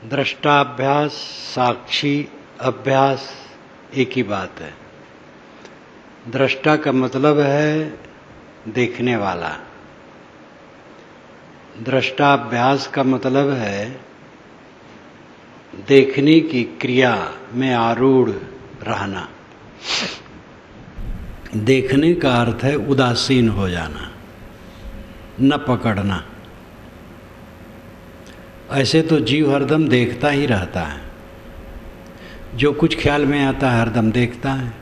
दृष्टाभ्यास, साक्षी अभ्यास एक ही बात है। दृष्टा का मतलब है देखने वाला, दृष्टाभ्यास का मतलब है देखने की क्रिया में आरूढ़ रहना। देखने का अर्थ है उदासीन हो जाना, न पकड़ना। ऐसे तो जीव हरदम देखता ही रहता है, जो कुछ ख्याल में आता है हरदम देखता है,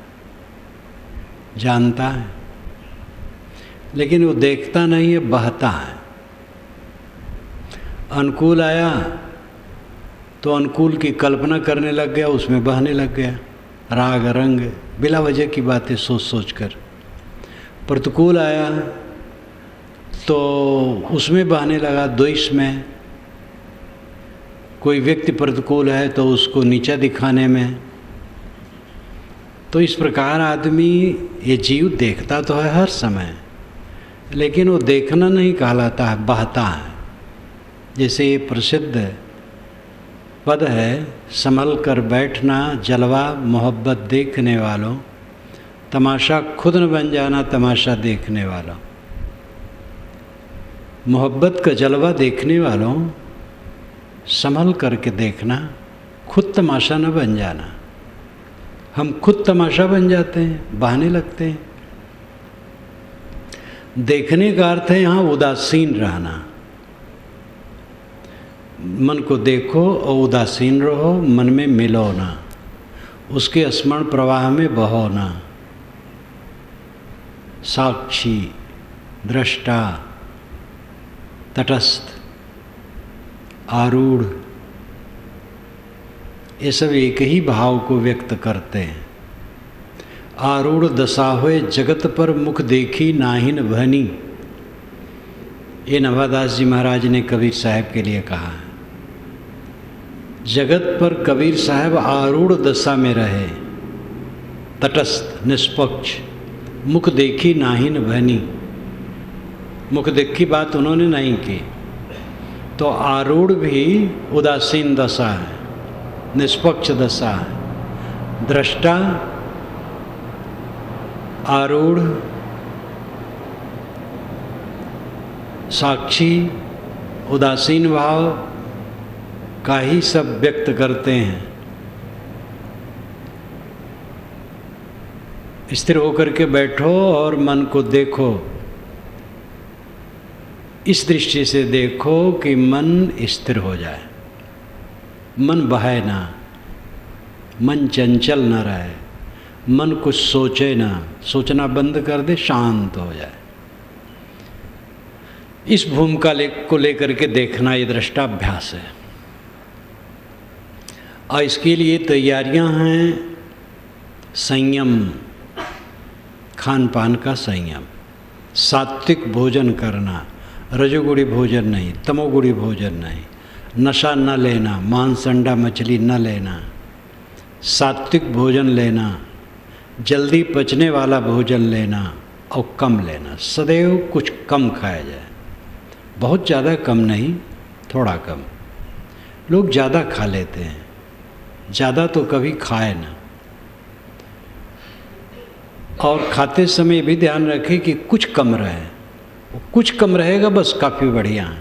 जानता है, लेकिन वो देखता नहीं है, बहता है। अनुकूल आया तो अनुकूल की कल्पना करने लग गया, उसमें बहने लग गया, राग रंग बिला वजह की बातें सोच सोच कर। प्रतिकूल आया तो उसमें बहने लगा, द्वेष में। कोई व्यक्ति प्रतिकूल है तो उसको नीचा दिखाने में। तो इस प्रकार आदमी, ये जीव देखता तो है हर समय, लेकिन वो देखना नहीं कहलाता है, बहता है। जैसे ये प्रसिद्ध पद है, संभल कर बैठना जलवा मोहब्बत देखने वालों, तमाशा खुद न बन जाना तमाशा देखने वालों। मोहब्बत का जलवा देखने वालों, संभल करके देखना, खुद तमाशा न बन जाना। हम खुद तमाशा बन जाते हैं, बहाने लगते हैं। देखने का अर्थ है यहाँ उदासीन रहना। मन को देखो और उदासीन रहो, मन में मिलो ना, उसके स्मरण प्रवाह में बहो ना। साक्षी, दृष्टा, तटस्थ, आरूढ़, ये सब एक ही भाव को व्यक्त करते हैं। आरूढ़ दशा होए जगत पर मुख देखी नाहिन भनी, ये नवादास जी महाराज ने कबीर साहब के लिए कहा है। जगत पर कबीर साहब आरूढ़ दशा में रहे, तटस्थ, निष्पक्ष, मुख देखी नाहिन भनी। मुख देखी बात उन्होंने नहीं की, तो आरूढ़ भी उदासीन दशा है, निष्पक्ष दशा है। दृष्टा, आरूढ़, साक्षी, उदासीन भाव का ही सब व्यक्त करते हैं। स्थिर होकर के बैठो और मन को देखो, इस दृष्टि से देखो कि मन स्थिर हो जाए, मन बहे ना, मन चंचल न रहे, मन कुछ सोचे ना, सोचना बंद कर दे, शांत हो जाए। इस भूमिका को लेकर के देखना ये दृष्टाभ्यास है। और इसके लिए तैयारियां हैं, संयम, खान पान का संयम, सात्विक भोजन करना, रजोगुणी भोजन नहीं, तमोगुणी भोजन नहीं, नशा न लेना, मांस अंडा मछली न लेना, सात्विक भोजन लेना, जल्दी पचने वाला भोजन लेना और कम लेना। सदैव कुछ कम खाया जाए, बहुत ज़्यादा कम नहीं, थोड़ा कम। लोग ज़्यादा खा लेते हैं, ज़्यादा तो कभी खाए ना। और खाते समय भी ध्यान रखें कि कुछ कम रहे, कुछ कम रहेगा बस काफ़ी बढ़िया है।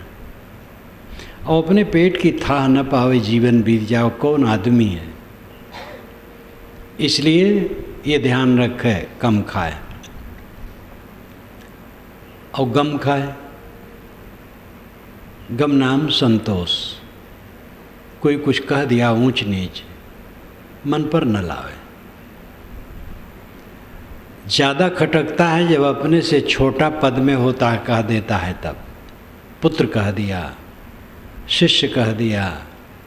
और अपने पेट की थाह न पावे जीवन बीत जाओ, कौन आदमी है। इसलिए ये ध्यान रखे, कम खाए और गम खाए। गम नाम संतोष। कोई कुछ कह दिया ऊंच नीच, मन पर न लावे। ज़्यादा खटकता है जब अपने से छोटा पद में होता है, कह देता है तब। पुत्र कह दिया, शिष्य कह दिया,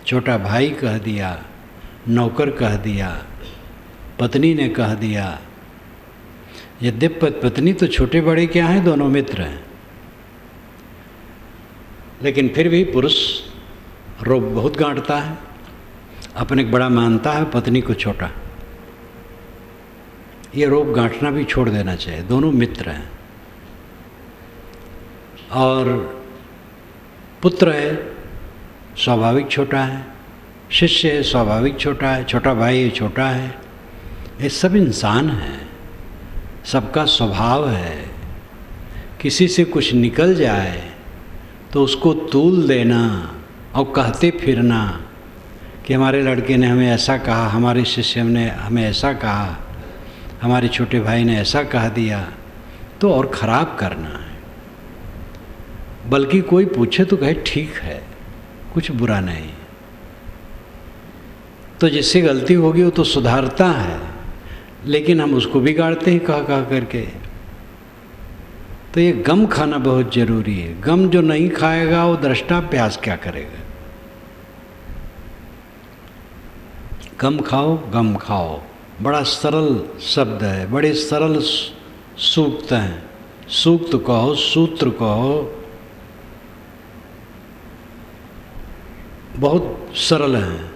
छोटा भाई कह दिया, नौकर कह दिया, पत्नी ने कह दिया। यद्यपि पत्नी तो छोटे बड़े क्या हैं, दोनों मित्र हैं, लेकिन फिर भी पुरुष रोब बहुत गांठता है, अपने को बड़ा मानता है, पत्नी को छोटा। ये रोब गांठना भी छोड़ देना चाहिए, दोनों मित्र हैं। और पुत्र है, स्वाभाविक छोटा है, शिष्य है स्वाभाविक छोटा है, छोटा भाई है छोटा है, ये सब इंसान हैं, सबका स्वभाव है। किसी से कुछ निकल जाए तो उसको तूल देना और कहते फिरना कि हमारे लड़के ने हमें ऐसा कहा, हमारे शिष्य ने हमें ऐसा कहा, हमारे छोटे भाई ने ऐसा कह दिया, तो और ख़राब करना है। बल्कि कोई पूछे तो कहे ठीक है, कुछ बुरा नहीं। तो जिससे गलती होगी वो तो सुधारता है, लेकिन हम उसको बिगाड़ते हैं कह करके। तो ये गम खाना बहुत ज़रूरी है। गम जो नहीं खाएगा वो दृष्टाभ्यास क्या करेगा। गम खाओ, गम खाओ, बड़ा सरल शब्द है, बड़े सरल सूक्त हैं। सूक्त कहो, सूत्र कहो, बहुत सरल हैं,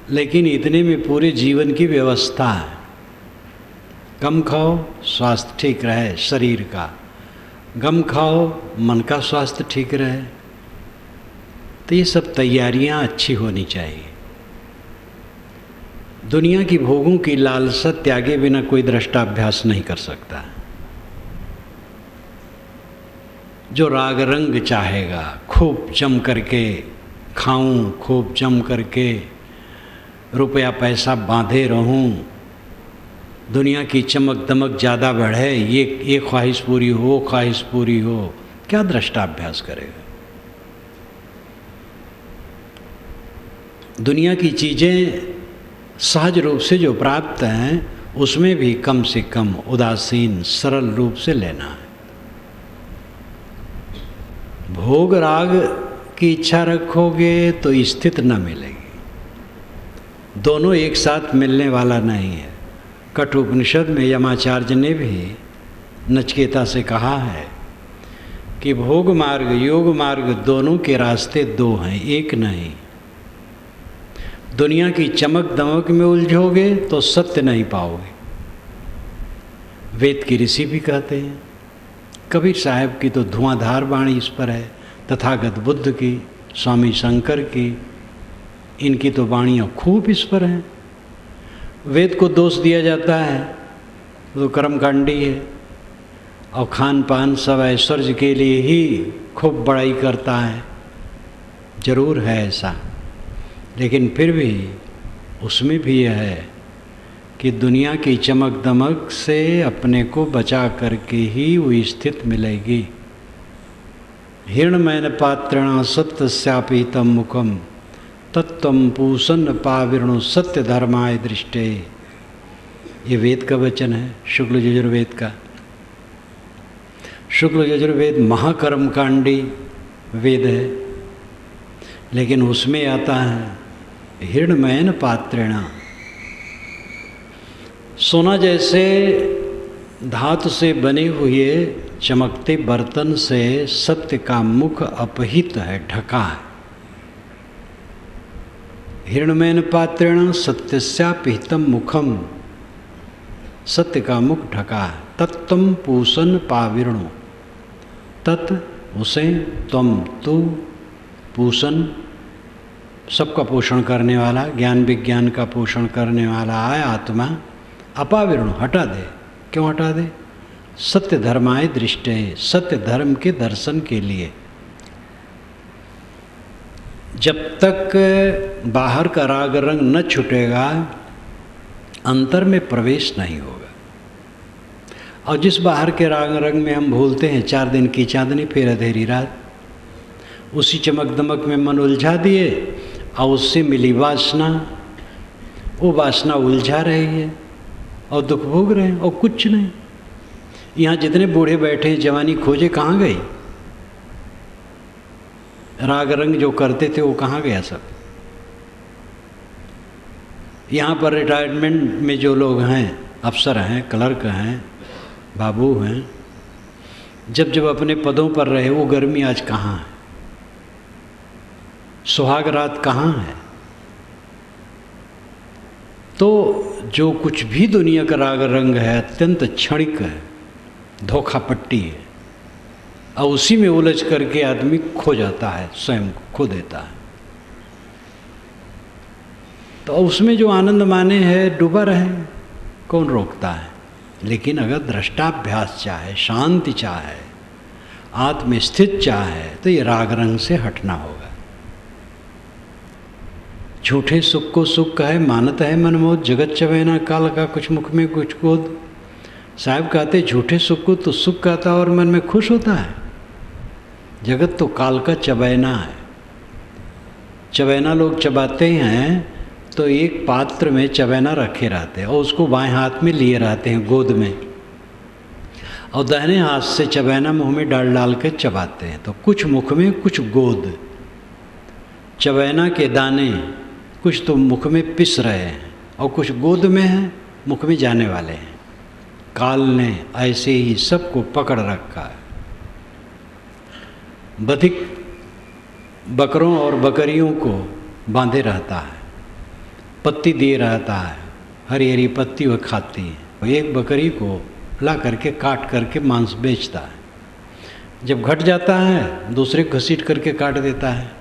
लेकिन इतने में पूरे जीवन की व्यवस्था है। कम खाओ, स्वास्थ्य ठीक रहे शरीर का, गम खाओ, मन का स्वास्थ्य ठीक रहे। तो ये सब तैयारियां अच्छी होनी चाहिए। दुनिया की भोगों की लालसा त्यागे बिना कोई दृष्टाभ्यास नहीं कर सकता। जो राग रंग चाहेगा, खूब जम करके खाऊं, खूब जम करके रुपया पैसा बांधे रहूं, दुनिया की चमक दमक ज़्यादा बढ़े, ये ख्वाहिश पूरी हो, वो ख्वाहिश पूरी हो, क्या दृष्टाभ्यास करेगा। दुनिया की चीज़ें सहज रूप से जो प्राप्त हैं उसमें भी कम से कम उदासीन सरल रूप से लेना है। भोग राग की इच्छा रखोगे तो स्थिति न मिलेगी। दोनों एक साथ मिलने वाला नहीं है। कठोपनिषद में यमाचार्य ने भी नचिकेता से कहा है कि भोग मार्ग योग मार्ग दोनों के रास्ते दो हैं, एक नहीं। दुनिया की चमक दमक में उलझोगे तो सत्य नहीं पाओगे। वेद की ऋषि भी कहते हैं। कबीर साहब की तो धुआंधार वाणी इस पर है, तथागत बुद्ध की, स्वामी शंकर की, इनकी तो वाणियाँ खूब इस पर हैं। वेद को दोष दिया जाता है तो कर्मकांडी है और खान पान सब ऐश्वर्य के लिए ही खूब बड़ाई करता है। जरूर है ऐसा, लेकिन फिर भी उसमें भी यह है कि दुनिया की चमक दमक से अपने को बचा करके ही वो स्थिति मिलेगी। हिरण्मयन पात्रेण सत्यस्यापीतम मुखम तत्त्वं पूषन्न पाविर्णु सत्य धर्माय दृष्टे। ये वेद का वचन है, शुक्ल यजुर्वेद का। शुक्ल यजुर्वेद महाकर्मकांडी वेद है, लेकिन उसमें आता है हिरण्मयन पात्रेण। सोना जैसे धातु से बने हुए चमकते बर्तन से सत्य का मुख अपहित है, ढका है। हिरण्मयन पात्रेण सत्यस्यापिहितम मुखम, सत्य का मुख ढका है। तत्त्वं पूषन् पाविर्णु, तत् उसे, त्वम तू, पूषण सबका पोषण करने वाला, ज्ञान विज्ञान का पोषण करने वाला है आत्मा। अपाविर्णु हटा दे। क्यों हटा दे? सत्य धर्माय दृष्टे, सत्य धर्म के दर्शन के लिए। जब तक बाहर का राग रंग न छूटेगा अंतर में प्रवेश नहीं होगा। और जिस बाहर के राग रंग में हम भूलते हैं, 4 दिन की चांदनी फिर अंधेरी रात, उसी चमक दमक में मन उलझा दिए और उससे मिली वासना, वो वासना उलझा रही है और दुख भोग रहे हैं और कुछ नहीं। यहाँ जितने बूढ़े बैठे हैं, जवानी खोजे कहाँ गई? राग रंग जो करते थे वो कहाँ गया सब? यहाँ पर रिटायरमेंट में जो लोग हैं, अफसर हैं, क्लर्क हैं, बाबू हैं, जब जब अपने पदों पर रहे, वो गर्मी आज कहाँ है? सुहाग रात कहाँ है? तो जो कुछ भी दुनिया का राग रंग है अत्यंत क्षणिक है, धोखा पट्टी है, और उसी में उलझ करके आदमी खो जाता है, स्वयं को खो देता है। तो उसमें जो आनंद माने है डूबा रहे, कौन रोकता है। लेकिन अगर दृष्टाभ्यास चाहे, शांति चाहे, आत्मस्थित चाहे, तो ये राग रंग से हटना होगा। झूठे सुख को सुख कहे, मानत है मनमोद, जगत चबैना काल का कुछ मुख में कुछ गोद। साहब कहते झूठे सुख को तो सुख कहता और मन में खुश होता है। जगत तो काल का चबैना है। चबैना लोग चबाते हैं तो एक पात्र में चबैना रखे रहते हैं और उसको बाएं हाथ में लिए रहते हैं गोद में, और दाहिने हाथ से चबैना मुंह में डाल डाल के चबाते हैं। तो कुछ मुख में कुछ गोद, चबैना के दाने कुछ तो मुख में पिस रहे हैं और कुछ गोद में हैं, मुख में जाने वाले हैं। काल ने ऐसे ही सबको पकड़ रखा है। बधिक बकरों और बकरियों को बांधे रहता है, पत्ती दिए रहता है, हरी हरी पत्ती वह खाती है। एक बकरी को ला करके काट करके मांस बेचता है। जब घट जाता है दूसरे घसीट करके काट देता है।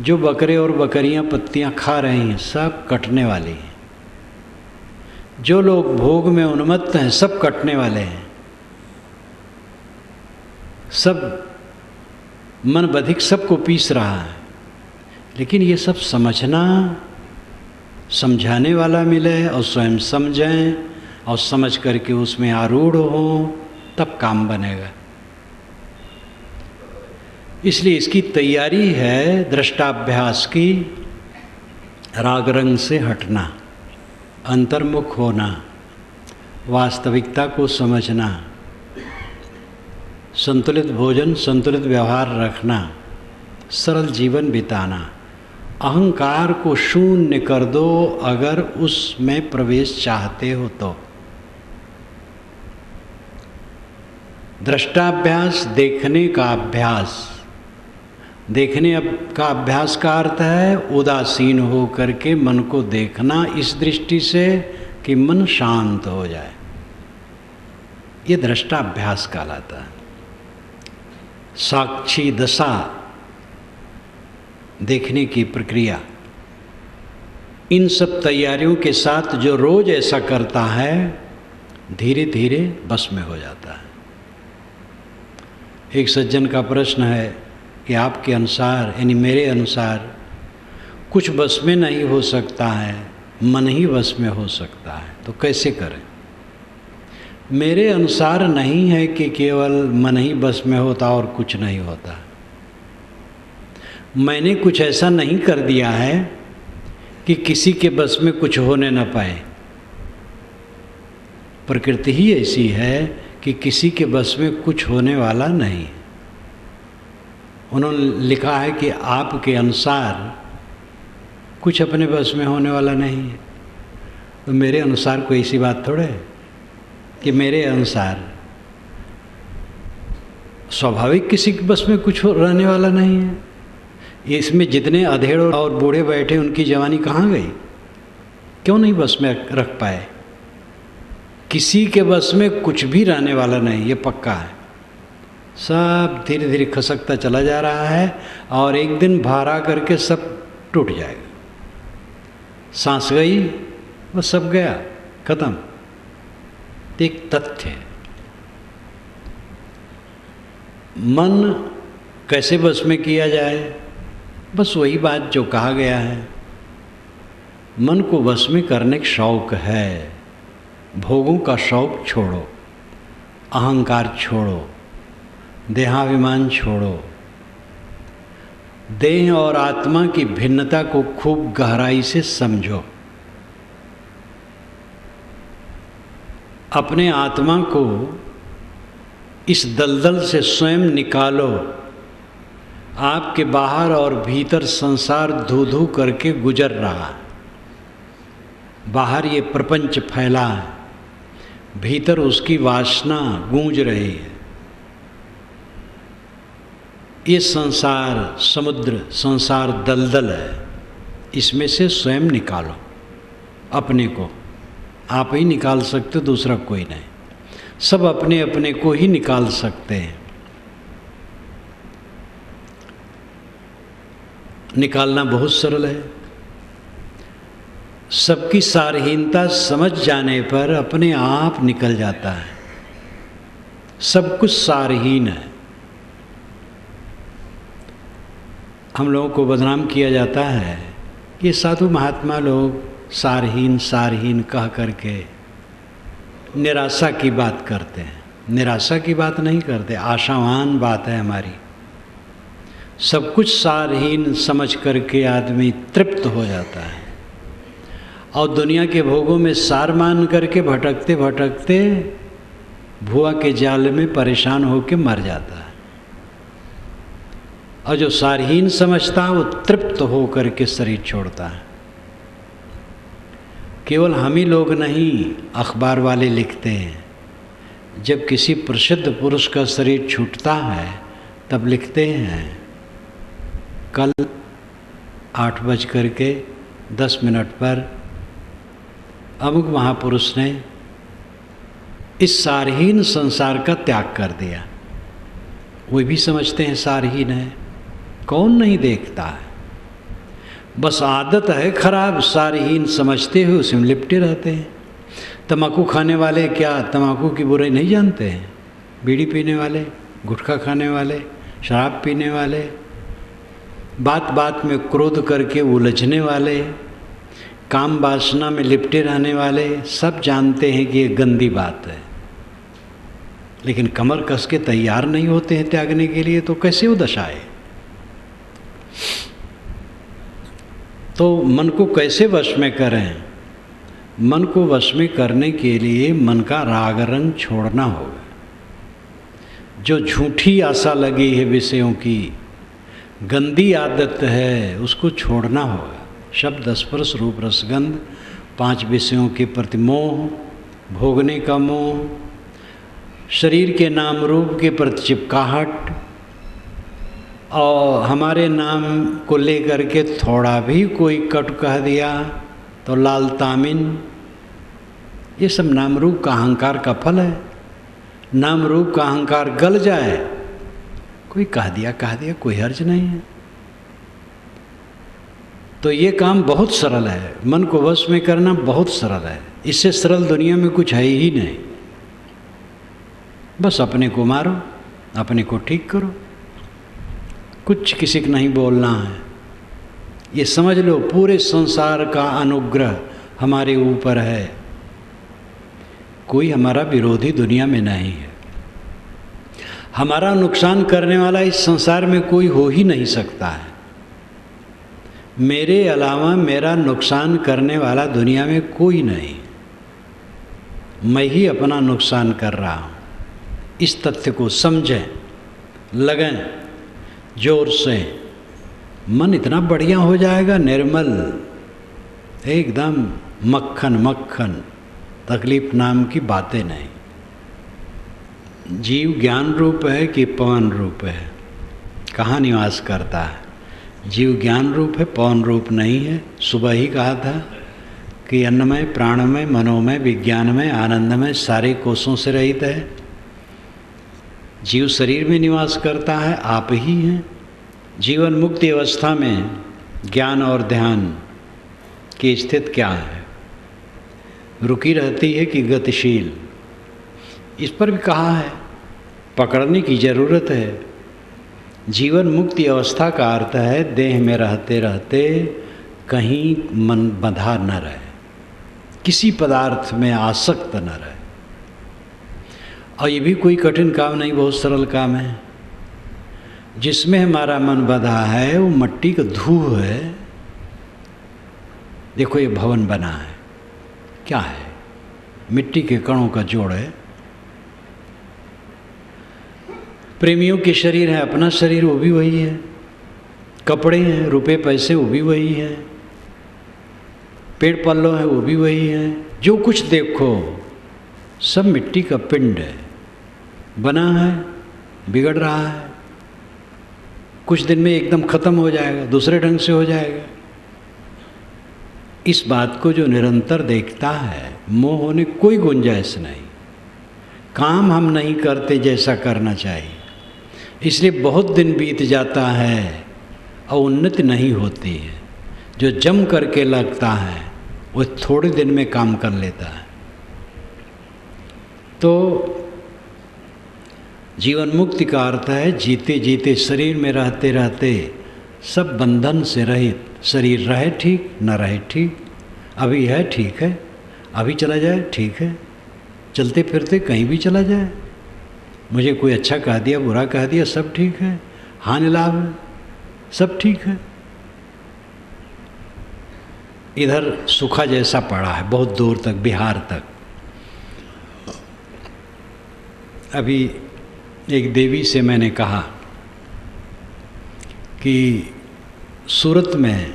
जो बकरे और बकरियां पत्तियां खा रही हैं सब कटने वाली हैं। जो लोग भोग में उन्मत्त हैं सब कटने वाले हैं। सब मन बधिक सबको पीस रहा है। लेकिन ये सब समझना, समझाने वाला मिले और स्वयं समझें और समझ करके उसमें आरूढ़ हो, तब काम बनेगा। इसलिए इसकी तैयारी है दृष्टाभ्यास की, राग रंग से हटना, अंतर्मुख होना, वास्तविकता को समझना, संतुलित भोजन, संतुलित व्यवहार रखना, सरल जीवन बिताना। अहंकार को शून्य कर दो अगर उसमें प्रवेश चाहते हो तो। दृष्टाभ्यास, देखने का अभ्यास। देखने का अभ्यास का अर्थ है उदासीन हो करके मन को देखना, इस दृष्टि से कि मन शांत हो जाए। ये दृष्टाभ्यास कहलाता है। साक्षी दशा, देखने की प्रक्रिया। इन सब तैयारियों के साथ जो रोज ऐसा करता है धीरे धीरे बस में हो जाता है। एक सज्जन का प्रश्न है कि आपके अनुसार, यानी मेरे अनुसार, कुछ बस में नहीं हो सकता है, मन ही बस में हो सकता है, तो कैसे करें? मेरे अनुसार नहीं है कि केवल मन ही बस में होता और कुछ नहीं होता। मैंने कुछ ऐसा नहीं कर दिया है कि किसी के बस में कुछ होने न पाए। प्रकृति ही ऐसी है कि किसी के बस में कुछ होने वाला नहीं। उन्होंने लिखा है कि आपके अनुसार कुछ अपने बस में होने वाला नहीं है। तो मेरे अनुसार कोई ऐसी बात थोड़े है कि मेरे अनुसार स्वाभाविक किसी के बस में कुछ रहने वाला नहीं है। इसमें जितने अधेड़ और बूढ़े बैठे उनकी जवानी कहाँ गई? क्यों नहीं बस में रख पाए? किसी के बस में कुछ भी रहने वाला नहीं, ये पक्का है। सब धीरे धीरे खसकता चला जा रहा है और एक दिन भारा करके सब टूट जाएगा। सांस गई, वो सब गया, खत्म। एक तथ्य है। मन कैसे बस में किया जाए? बस वही बात जो कहा गया है। मन को बस में करने का शौक है। भोगों का शौक छोड़ो, अहंकार छोड़ो, देहाभिमान छोड़ो, देह और आत्मा की भिन्नता को खूब गहराई से समझो। अपने आत्मा को इस दलदल से स्वयं निकालो। आपके बाहर और भीतर संसार धू धू करके गुजर रहा है। बाहर ये प्रपंच फैला है, भीतर उसकी वासना गूंज रही है। ये संसार समुद्र, संसार दलदल है। इसमें से स्वयं निकालो अपने को। आप ही निकाल सकते, दूसरा कोई नहीं। सब अपने अपने को ही निकाल सकते हैं। निकालना बहुत सरल है। सबकी सारहीनता समझ जाने पर अपने आप निकल जाता है। सब कुछ सारहीन है। हम लोगों को बदनाम किया जाता है कि साधु महात्मा लोग सारहीन सारहीन कह करके निराशा की बात करते हैं। निराशा की बात नहीं करते, आशावान बात है हमारी। सब कुछ सारहीन समझ करके आदमी तृप्त हो जाता है और दुनिया के भोगों में सार मान करके भटकते भटकते भुआ के जाल में परेशान होकर मर जाता है। और जो सारहीन समझता है वो तृप्त हो करके शरीर छोड़ता है। केवल हम ही लोग नहीं, अखबार वाले लिखते हैं, जब किसी प्रसिद्ध पुरुष का शरीर छूटता है तब लिखते हैं कल 8:10 पर अमुक महापुरुष ने इस सारहीन संसार का त्याग कर दिया। वो भी समझते हैं सारहीन है, कौन नहीं देखता है, बस आदत है खराब, सारहीन समझते हुए उसी में लिपटे रहते हैं। तम्बाकू खाने वाले क्या तम्बाकू की बुराई नहीं जानते हैं? बीड़ी पीने वाले, गुटखा खाने वाले, शराब पीने वाले, बात बात में क्रोध करके उलझने वाले, काम वासना में लिपटे रहने वाले, सब जानते हैं कि ये गंदी बात है, लेकिन कमर कस के तैयार नहीं होते हैं त्यागने के लिए। तो कैसे वो दशाए? तो मन को कैसे वश में करें? मन को वश में करने के लिए मन का राग रंग छोड़ना होगा। जो झूठी आशा लगी है विषयों की, गंदी आदत है, उसको छोड़ना होगा। शब्द स्पर्श रूप रसगंध 5 विषयों के प्रति मोह, भोगने का मोह, शरीर के नाम रूप के प्रति चिपकाहट, और हमारे नाम को लेकर के थोड़ा भी कोई कट कह दिया तो लाल तामिन, ये सब नाम रूप का अहंकार का फल है। नाम रूप का अहंकार गल जाए, कोई कह दिया कोई हर्ज नहीं है। तो ये काम बहुत सरल है, मन को वश में करना बहुत सरल है। इससे सरल दुनिया में कुछ है ही नहीं। बस अपने को मारो, अपने को ठीक करो, कुछ किसी को नहीं बोलना है। ये समझ लो पूरे संसार का अनुग्रह हमारे ऊपर है, कोई हमारा विरोधी दुनिया में नहीं है। हमारा नुकसान करने वाला इस संसार में कोई हो ही नहीं सकता है। मेरे अलावा मेरा नुकसान करने वाला दुनिया में कोई नहीं, मैं ही अपना नुकसान कर रहा हूँ। इस तथ्य को समझें, लगें जोर से, मन इतना बढ़िया हो जाएगा, निर्मल, एकदम मक्खन मक्खन, तकलीफ नाम की बातें नहीं। जीव ज्ञान रूप है कि पवन रूप है? कहाँ निवास करता है? जीव ज्ञान रूप है, पवन रूप नहीं है। सुबह ही कहा था कि अन्नमय, प्राणमय, मनोमय, विज्ञानमय, आनंदमय, सारे कोषों से रहित है। जीव शरीर में निवास करता है, आप ही हैं। जीवन मुक्ति अवस्था में ज्ञान और ध्यान की स्थिति क्या है? रुकी रहती है कि गतिशील? इस पर भी कहा है, पकड़ने की जरूरत है। जीवन मुक्ति अवस्था का अर्थ है देह में रहते रहते कहीं मन बंधा न रहे, किसी पदार्थ में आसक्त न रहे। और ये भी कोई कठिन काम नहीं, बहुत सरल काम है। जिसमें हमारा मन बंधा है वो मट्टी का धूह है। देखो ये भवन बना है, क्या है? मिट्टी के कणों का जोड़ है। प्रेमियों के शरीर है, अपना शरीर वो भी वही है। कपड़े हैं, रुपए पैसे वो भी वही है। पेड़ पल्लो है वो भी वही है। जो कुछ देखो सब मिट्टी का पिंड है, बना है, बिगड़ रहा है, कुछ दिन में एकदम खत्म हो जाएगा, दूसरे ढंग से हो जाएगा। इस बात को जो निरंतर देखता है, मोह होने कोई गुंजाइश नहीं। काम हम नहीं करते जैसा करना चाहिए, इसलिए बहुत दिन बीत जाता है और उन्नति नहीं होती है। जो जम करके लगता है वो थोड़े दिन में काम कर लेता है। तो जीवन मुक्ति का अर्थ है जीते जीते शरीर में रहते रहते सब बंधन से रहित, शरीर रहे ठीक न रहे ठीक, अभी है ठीक है, अभी चला जाए ठीक है, चलते फिरते कहीं भी चला जाए, मुझे कोई अच्छा कह दिया बुरा कह दिया सब ठीक है, हानि लाभ है सब ठीक है। इधर सूखा जैसा पड़ा है बहुत दूर तक, बिहार तक। अभी एक देवी से मैंने कहा कि सूरत में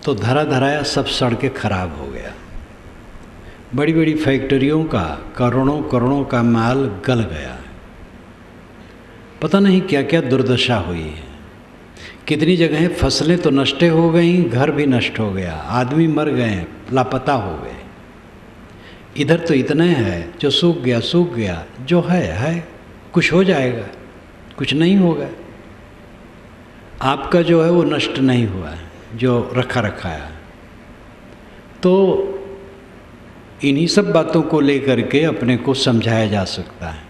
तो धरा धराया सब सड़कें खराब हो गया, बड़ी बड़ी फैक्ट्रियों का करोड़ों करोड़ों का माल गल गया, पता नहीं क्या क्या दुर्दशा हुई है। कितनी जगह फसलें तो नष्ट हो गई, घर भी नष्ट हो गया, आदमी मर गए, लापता हो गए। इधर तो इतने है जो सूख गया, जो है कुछ हो जाएगा, कुछ नहीं होगा। आपका जो है वो नष्ट नहीं हुआ है, जो रखा है। तो इन्हीं सब बातों को लेकर के अपने को समझाया जा सकता है।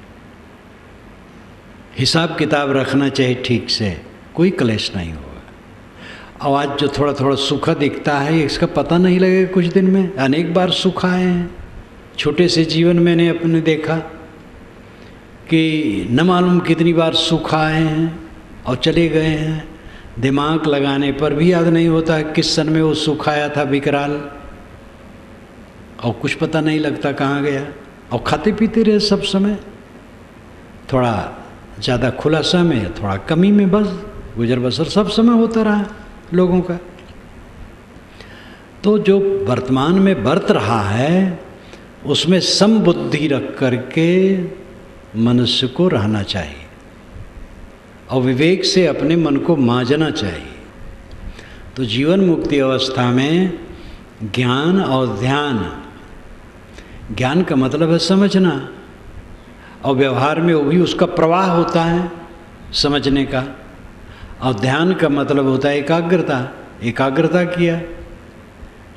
हिसाब किताब रखना चाहिए ठीक से, कोई क्लेश नहीं होगा। और आज जो थोड़ा थोड़ा सूखा दिखता है इसका पता नहीं लगेगा कुछ दिन में। अनेक बार सूखा आए हैं, छोटे से जीवन मैंने अपने देखा कि न मालूम कितनी बार सूखा आए हैं और चले गए हैं। दिमाग लगाने पर भी याद नहीं होता किस सन में वो सूखा आया था विकराल, और कुछ पता नहीं लगता कहाँ गया। और खाते पीते रहे सब समय, थोड़ा ज़्यादा खुला समय, थोड़ा कमी में, बस गुजर बसर सब समय होता रहा लोगों का। तो जो वर्तमान में बरत रहा है उसमें समबुद्धि रख करके मनुष्य को रहना चाहिए और विवेक से अपने मन को मांजना चाहिए। तो जीवन मुक्ति अवस्था में ज्ञान और ध्यान, ज्ञान का मतलब है समझना, और व्यवहार में वो भी उसका प्रवाह होता है समझने का। और ध्यान का मतलब होता है एकाग्रता किया,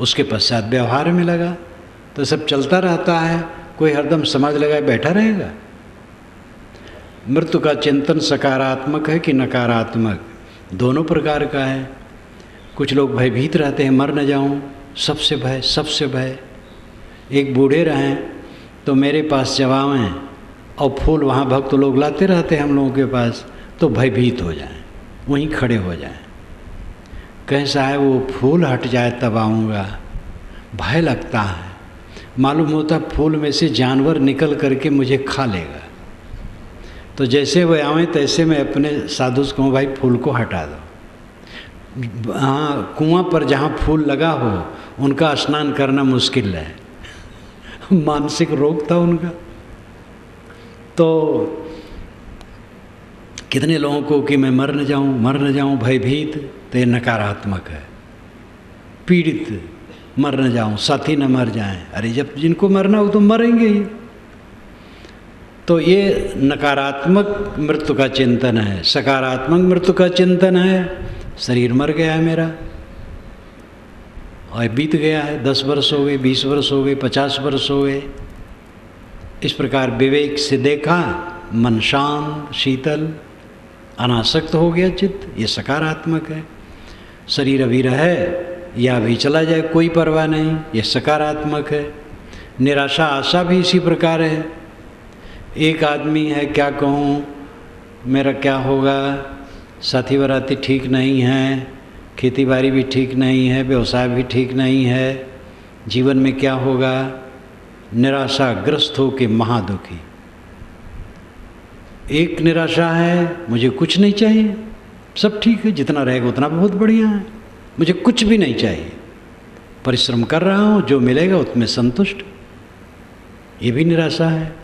उसके पश्चात व्यवहार में लगा। तो सब चलता रहता है, कोई हरदम समाज लगाए बैठा रहेगा। मृत्यु का चिंतन सकारात्मक है कि नकारात्मक, दोनों प्रकार का है। कुछ लोग भयभीत रहते हैं, मर न जाऊं, सबसे भय। एक बूढ़े रहें तो मेरे पास जवाएं और फूल वहाँ भक्त लोग लाते रहते हैं हम लोगों के पास, तो भयभीत हो जाएं, वहीं खड़े हो जाएं। कैसा है वो फूल हट जाए तब आऊँगा, भय लगता है। मालूम होता फूल में से जानवर निकल करके मुझे खा लेगा। तो जैसे वो आवें तैसे मैं अपने साधु से कहूँ भाई फूल को हटा दो। हाँ, कुआं पर जहाँ फूल लगा हो उनका स्नान करना मुश्किल है, मानसिक रोग था उनका। तो कितने लोगों को कि मैं मर न जाऊं भयभीत, तो ये नकारात्मक है। पीड़ित, मर न जाऊं, साथी न मर जाएं। अरे जब जिनको मरना हो तो मरेंगे ही। तो ये नकारात्मक मृत्यु का चिंतन है। सकारात्मक मृत्यु का चिंतन है, शरीर मर गया है मेरा और बीत गया है, 10 वर्ष हो गए, 20 वर्ष हो गए, 50 वर्ष हो गए। इस प्रकार विवेक से देखा, मन शांत शीतल अनासक्त हो गया चित्त, ये सकारात्मक है। शरीर अभी रहे या अभी चला जाए कोई परवाह नहीं, ये सकारात्मक है। निराशा आशा भी इसी प्रकार है। एक आदमी है, क्या कहूँ, मेरा क्या होगा, साथी बराती ठीक नहीं है, खेती बाड़ी भी ठीक नहीं है, व्यवसाय भी ठीक नहीं है, जीवन में क्या होगा, निराशाग्रस्त हो के महादुखी। एक निराशा है, मुझे कुछ नहीं चाहिए, सब ठीक है, जितना रहेगा उतना बहुत बढ़िया है, मुझे कुछ भी नहीं चाहिए, परिश्रम कर रहा हूँ, जो मिलेगा उसमें संतुष्ट। ये भी निराशा है।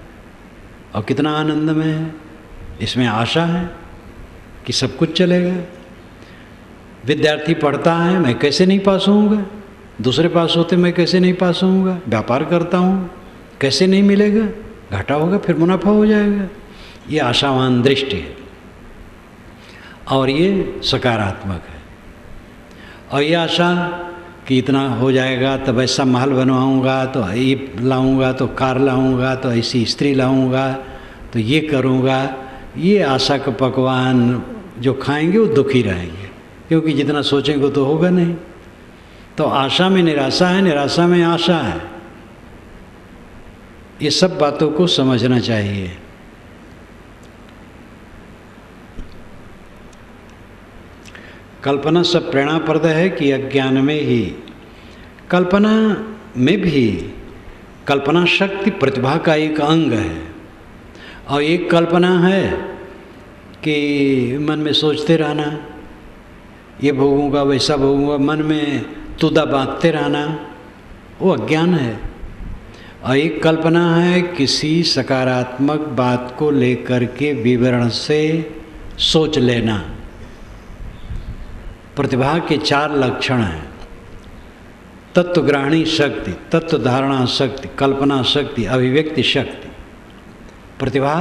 और कितना आनंदमय है, इसमें आशा है कि सब कुछ चलेगा। विद्यार्थी पढ़ता है, मैं कैसे नहीं पास होऊंगा, दूसरे पास होते मैं कैसे नहीं पास होऊंगा। व्यापार करता हूँ, कैसे नहीं मिलेगा, घाटा होगा फिर मुनाफा हो जाएगा। ये आशावान दृष्टि है और ये सकारात्मक है। और ये आशा कि इतना हो जाएगा तब ऐसा महल बनवाऊंगा, तो ये लाऊंगा, तो कार लाऊंगा, तो ऐसी स्त्री लाऊंगा, तो ये करूंगा। ये आशा का पकवान जो खाएंगे वो दुखी रहेंगे, क्योंकि जितना सोचेंगे तो होगा नहीं। तो आशा में निराशा है, निराशा में आशा है। ये सब बातों को समझना चाहिए। कल्पना सब प्रेरणाप्रद है कि अज्ञान में ही, कल्पना में भी कल्पना शक्ति प्रतिभा का एक अंग है। और एक कल्पना है कि मन में सोचते रहना, ये भोगूंगा वैसा भोगूंगा, मन में तुदा बांधते रहना, वो अज्ञान है। और एक कल्पना है किसी सकारात्मक बात को लेकर के विवरण से सोच लेना। प्रतिभा के 4 लक्षण हैं: तत्वग्रहणी शक्ति, तत्व धारणा शक्ति, कल्पना शक्ति, अभिव्यक्ति शक्ति। प्रतिभा,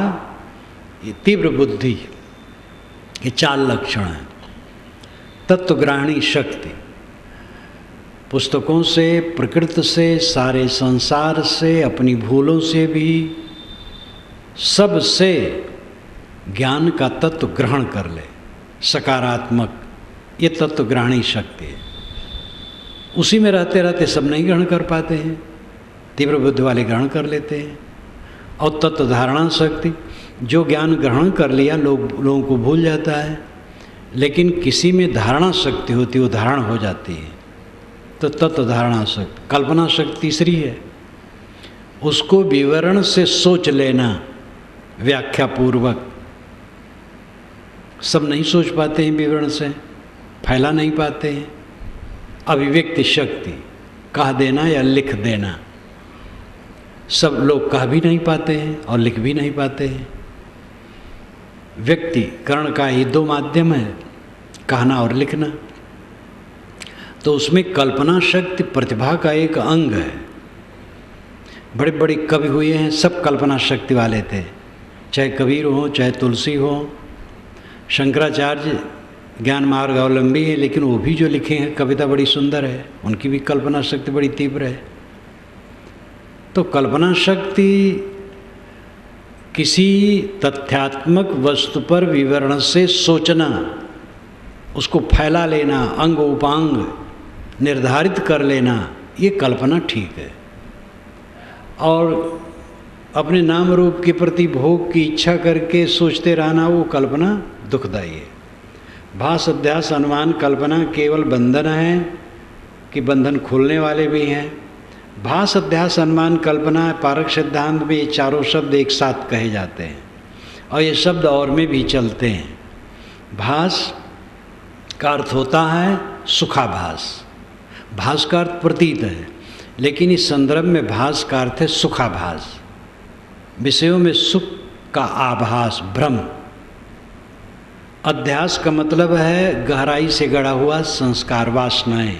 ये तीव्र बुद्धि, ये 4 लक्षण हैं। तत्वग्रहणी शक्ति, पुस्तकों से, प्रकृति से, सारे संसार से, अपनी भूलों से भी, सब से ज्ञान का तत्व ग्रहण कर ले, सकारात्मक, ये तत्वग्रहणी शक्ति है। उसी में रहते रहते सब नहीं ग्रहण कर पाते हैं, तीव्र बुद्धि वाले ग्रहण कर लेते हैं। और तत्व धारणा शक्ति, जो ज्ञान ग्रहण कर लिया लोगों को भूल जाता है, लेकिन किसी में धारणा शक्ति होती है, वो धारण हो जाती है। तो तत्व धारणा शक्ति। कल्पना शक्ति तीसरी है, उसको विवरण से सोच लेना, व्याख्या पूर्वक। सब नहीं सोच पाते हैं विवरण से, फैला नहीं पाते हैं। अभिव्यक्ति शक्ति, कह देना या लिख देना। सब लोग कह भी नहीं पाते हैं और लिख भी नहीं पाते हैं। व्यक्तिकरण का ही 2 माध्यम है, कहना और लिखना। तो उसमें कल्पना शक्ति प्रतिभा का एक अंग है। बड़े बड़े कवि हुए हैं, सब कल्पना शक्ति वाले थे, चाहे कबीर हो, चाहे तुलसी हो। शंकराचार्य ज्ञान मार्ग अवलंबी है, लेकिन वो भी जो लिखे हैं कविता बड़ी सुंदर है, उनकी भी कल्पना शक्ति बड़ी तीव्र है। तो कल्पना शक्ति किसी तथ्यात्मक वस्तु पर विवरण से सोचना, उसको फैला लेना, अंग उपांग निर्धारित कर लेना, ये कल्पना ठीक है। और अपने नाम रूप के प्रति भोग की इच्छा करके सोचते रहना, वो कल्पना दुखदायी है। भास अध्यास अनुमान कल्पना केवल बंधन है कि बंधन खोलने वाले भी हैं। भास अध्यास अनुमान कल्पना पारक सिद्धांत में ये 4 शब्द एक साथ कहे जाते हैं, और ये शब्द और में भी चलते हैं। भास का अर्थ होता है सुखाभास, भास का अर्थ प्रतीत है, लेकिन इस संदर्भ में भास का अर्थ है सुखाभास, विषयों में सुख का आभास, भ्रम। अध्यास का मतलब है गहराई से गढ़ा हुआ संस्कार, वासनाएं।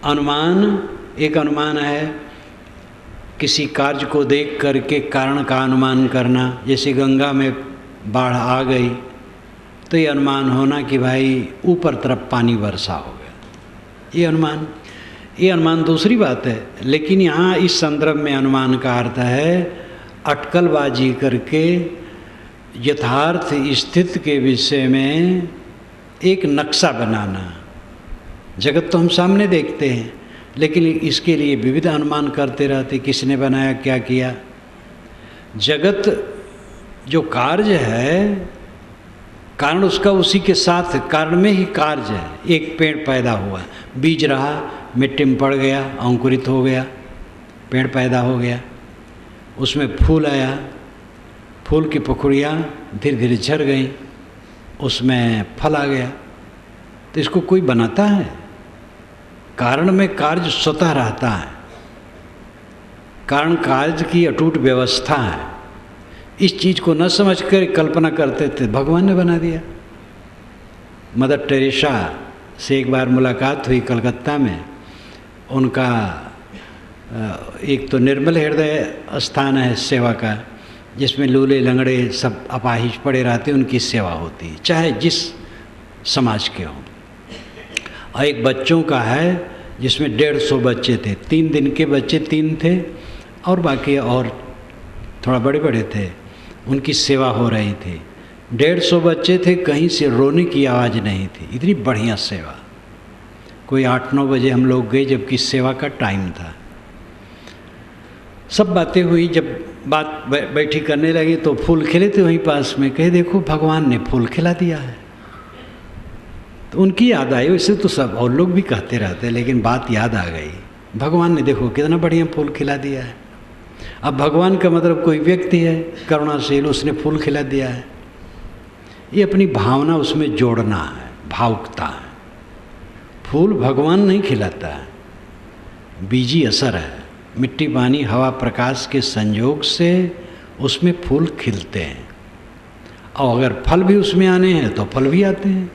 अनुमान, एक अनुमान है किसी कार्य को देख करके कारण का अनुमान करना। जैसे गंगा में बाढ़ आ गई तो ये अनुमान होना कि भाई ऊपर तरफ पानी वर्षा हो गया, ये अनुमान दूसरी बात है। लेकिन यहाँ इस संदर्भ में अनुमान का अर्थ है अटकलबाजी करके यथार्थ स्थिति के विषय में एक नक्शा बनाना। जगत तो हम सामने देखते हैं, लेकिन इसके लिए विविध अनुमान करते रहते, किसने बनाया, क्या किया। जगत जो कार्य है, कारण उसका उसी के साथ, कारण में ही कार्य है। एक पेड़ पैदा हुआ, बीज रहा, मिट्टी में पड़ गया, अंकुरित हो गया, पेड़ पैदा हो गया, उसमें फूल आया, फूल की पखुड़ियाँ धीरे धीरे झड़ गई, उसमें फल आ गया। तो इसको कोई बनाता है? कारण में कार्य स्वतः रहता है, कारण कार्य की अटूट व्यवस्था है। इस चीज़ को न समझकर कल्पना करते थे, भगवान ने बना दिया। मदर टेरेसा से एक बार मुलाकात हुई कलकत्ता में। उनका एक तो निर्मल हृदय स्थान है सेवा का, जिसमें लूले लंगड़े सब अपाहिज पड़े रहते, उनकी सेवा होती है, चाहे जिस समाज के हों। और एक बच्चों का है जिसमें 150 बच्चे थे। 3 दिन के बच्चे 3 थे और बाकी और थोड़ा बड़े बड़े थे, उनकी सेवा हो रही थी। 150 बच्चे थे, कहीं से रोने की आवाज़ नहीं थी, इतनी बढ़िया सेवा। कोई 8-9 बजे हम लोग गए, जबकि सेवा का टाइम था। सब बातें हुई, जब बात बैठी करने लगे तो फूल खिले थे वहीं पास में, कहे देखो भगवान ने फूल खिला दिया है। तो उनकी याद आई, वैसे तो सब और लोग भी कहते रहते, लेकिन बात याद आ गई, भगवान ने देखो कितना बढ़िया फूल खिला दिया है। अब भगवान का मतलब कोई व्यक्ति है करुणाशील, उसने फूल खिला दिया है। ये अपनी भावना उसमें जोड़ना है, भावुकता है। फूल भगवान नहीं खिलाता है, बीजी असर है। मिट्टी, पानी, हवा, प्रकाश के संयोग से उसमें फूल खिलते हैं, और अगर फल भी उसमें आने हैं तो फल भी आते हैं।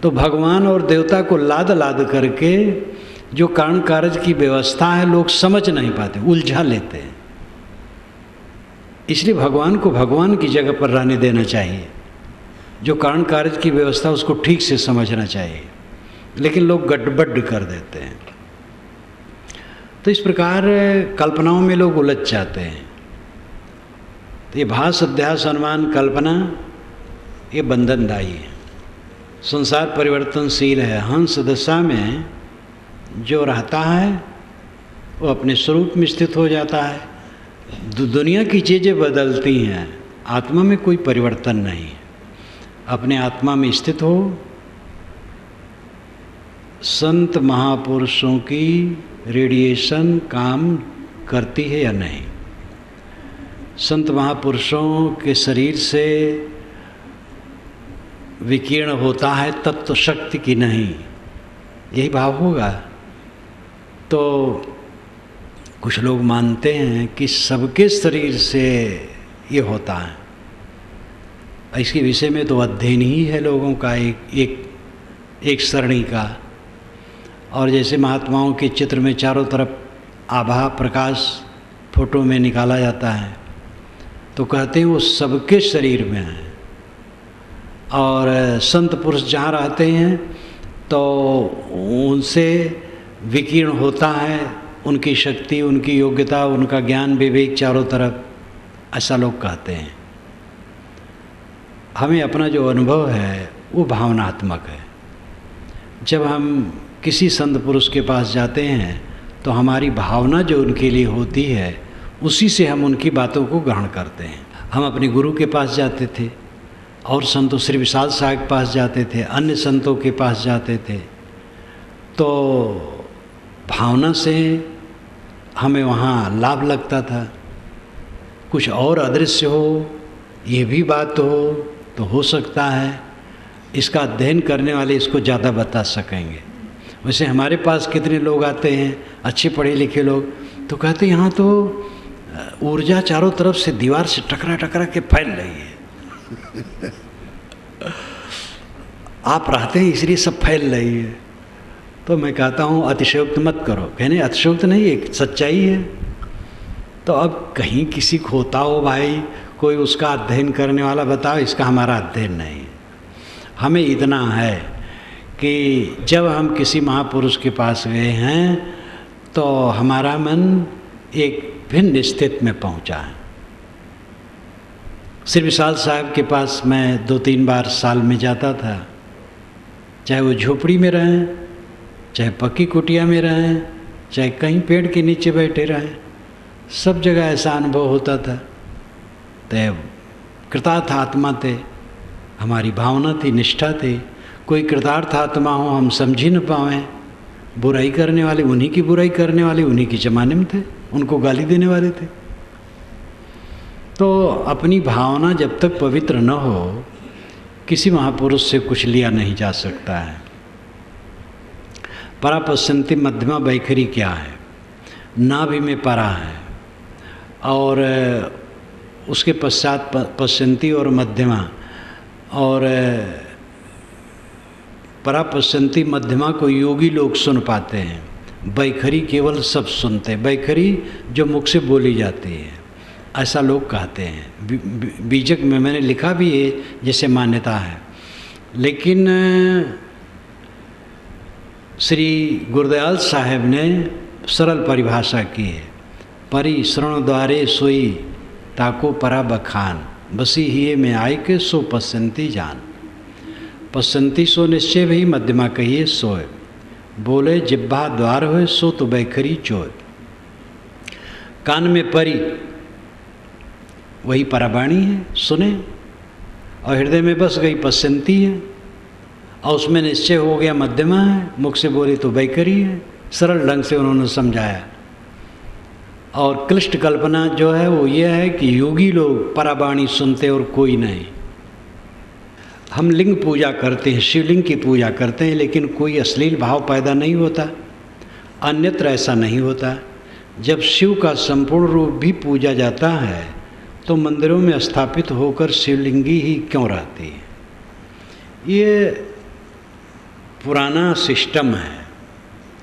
तो भगवान और देवता को लाद लाद करके जो कारण कारज की व्यवस्था है लोग समझ नहीं पाते, उलझा लेते हैं। इसलिए भगवान को भगवान की जगह पर रहने देना चाहिए, जो कारण कारज की व्यवस्था उसको ठीक से समझना चाहिए, लेकिन लोग गड़बड़ कर देते हैं। तो इस प्रकार कल्पनाओं में लोग उलझ जाते हैं। तो ये भास, अध्यास, अनुमान, कल्पना ये बंधनदायी है। संसार परिवर्तनशील है। हंस दशा में जो रहता है वो अपने स्वरूप में स्थित हो जाता है। दुनिया की चीज़ें बदलती हैं, आत्मा में कोई परिवर्तन नहीं है। अपने आत्मा में स्थित हो। संत महापुरुषों की रेडिएशन काम करती है या नहीं? संत महापुरुषों के शरीर से विकीर्ण होता है तत्व शक्ति की नहीं, यही भाव होगा। तो कुछ लोग मानते हैं कि सबके शरीर से ये होता है। इसके विषय में तो अध्ययन ही है लोगों का एक सरणी का। और जैसे महात्माओं के चित्र में चारों तरफ आभा प्रकाश फोटो में निकाला जाता है, तो कहते हैं वो सबके शरीर में है। और संत पुरुष जहाँ रहते हैं तो उनसे विकीर्ण होता है उनकी शक्ति, उनकी योग्यता, उनका ज्ञान विवेक चारों तरफ, ऐसा लोग कहते हैं। हमें अपना जो अनुभव है वो भावनात्मक है। जब हम किसी संत पुरुष के पास जाते हैं तो हमारी भावना जो उनके लिए होती है उसी से हम उनकी बातों को ग्रहण करते हैं। हम अपने गुरु के पास जाते थे और संतों श्री विशाल साहब के पास जाते थे, अन्य संतों के पास जाते थे, तो भावना से हमें वहाँ लाभ लगता था। कुछ और अदृश्य हो, ये भी बात हो सकता है। इसका अध्ययन करने वाले इसको ज़्यादा बता सकेंगे। वैसे हमारे पास कितने लोग आते हैं अच्छे पढ़े लिखे लोग, तो कहते हैं यहाँ तो ऊर्जा चारों तरफ से दीवार से टकरा टकरा के फैल रही है आप रहते हैं इसलिए सब फैल रही है। तो मैं कहता हूँ अतिशयोक्त मत करो। कहने अतिशयोक्त नहीं, एक सच्चाई है। तो अब कहीं किसी को होता हो भाई, कोई उसका अध्ययन करने वाला बताओ, इसका हमारा अध्ययन नहीं है। हमें इतना है कि जब हम किसी महापुरुष के पास गए हैं तो हमारा मन एक भिन्न स्थिति में पहुंचा है। श्री विशाल साहब के पास मैं 2-3 बार साल में जाता था, चाहे वो झोपड़ी में रहें, चाहे पक्की कुटिया में रहें, चाहे कहीं पेड़ के नीचे बैठे रहें, सब जगह ऐसा अनुभव होता था। तो कृतार्थ आत्मा थे, हमारी भावना थी, निष्ठा थी। कोई कृतार्थ आत्मा हो हम समझ ही न पाएँ। बुराई करने वाले उन्हीं की बुराई करने वाले उन्हीं की जमाने में थे, उनको गाली देने वाले थे। तो अपनी भावना जब तक पवित्र न हो, किसी महापुरुष से कुछ लिया नहीं जा सकता है। परा पश्यन्ति मध्यमा वैखरी क्या है? नाभि में परा है और उसके पश्चात पश्यन्ति और मध्यमा, और परा पश्यन्ति मध्यमा को योगी लोग सुन पाते हैं, वैखरी केवल सब सुनते हैं। वैखरी जो मुख से बोली जाती है, ऐसा लोग कहते हैं। बीजक में मैंने लिखा भी है जैसे मान्यता है। लेकिन श्री गुरदयाल साहब ने सरल परिभाषा की है, परि श्रवण द्वारे सोई ताको परा बखान, बसी ही में आय के सो पसंती जान। पसंती सो निश्चय भी मध्यमा कहिए सोए, बोले जिब्बा द्वार होए सो तो बैखरी चोय। कान में परी वही पराबाणी है, सुने, और हृदय में बस गई पसंती है, और उसमें निश्चय हो गया मध्यमा है, मुख से बोली तो बैखरी है। सरल ढंग से उन्होंने समझाया। और क्लिष्ट कल्पना जो है वो ये है कि योगी लोग पराबाणी सुनते और कोई नहीं। हम लिंग पूजा करते हैं, शिवलिंग की पूजा करते हैं, लेकिन कोई अश्लील भाव पैदा नहीं होता, अन्यत्र ऐसा नहीं होता। जब शिव का संपूर्ण रूप भी पूजा जाता है तो मंदिरों में स्थापित होकर शिवलिंगी ही क्यों रहती है? ये पुराना सिस्टम है।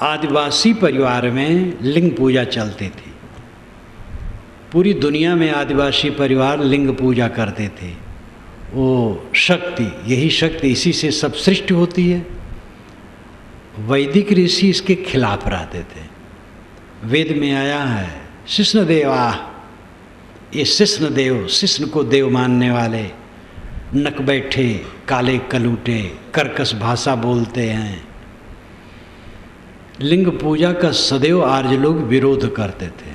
आदिवासी परिवार में लिंग पूजा चलती थी। पूरी दुनिया में आदिवासी परिवार लिंग पूजा करते थे। वो शक्ति, यही शक्ति, इसी से सब सृष्टि होती है। वैदिक ऋषि इसके खिलाफ रहते थे। वेद में आया है शिष्ण देवा, ये शिष्ण देव, शिष्ण को देव मानने वाले नक बैठे, काले कलूटे, कर्कश भाषा बोलते हैं। लिंग पूजा का सदैव आर्य लोग विरोध करते थे।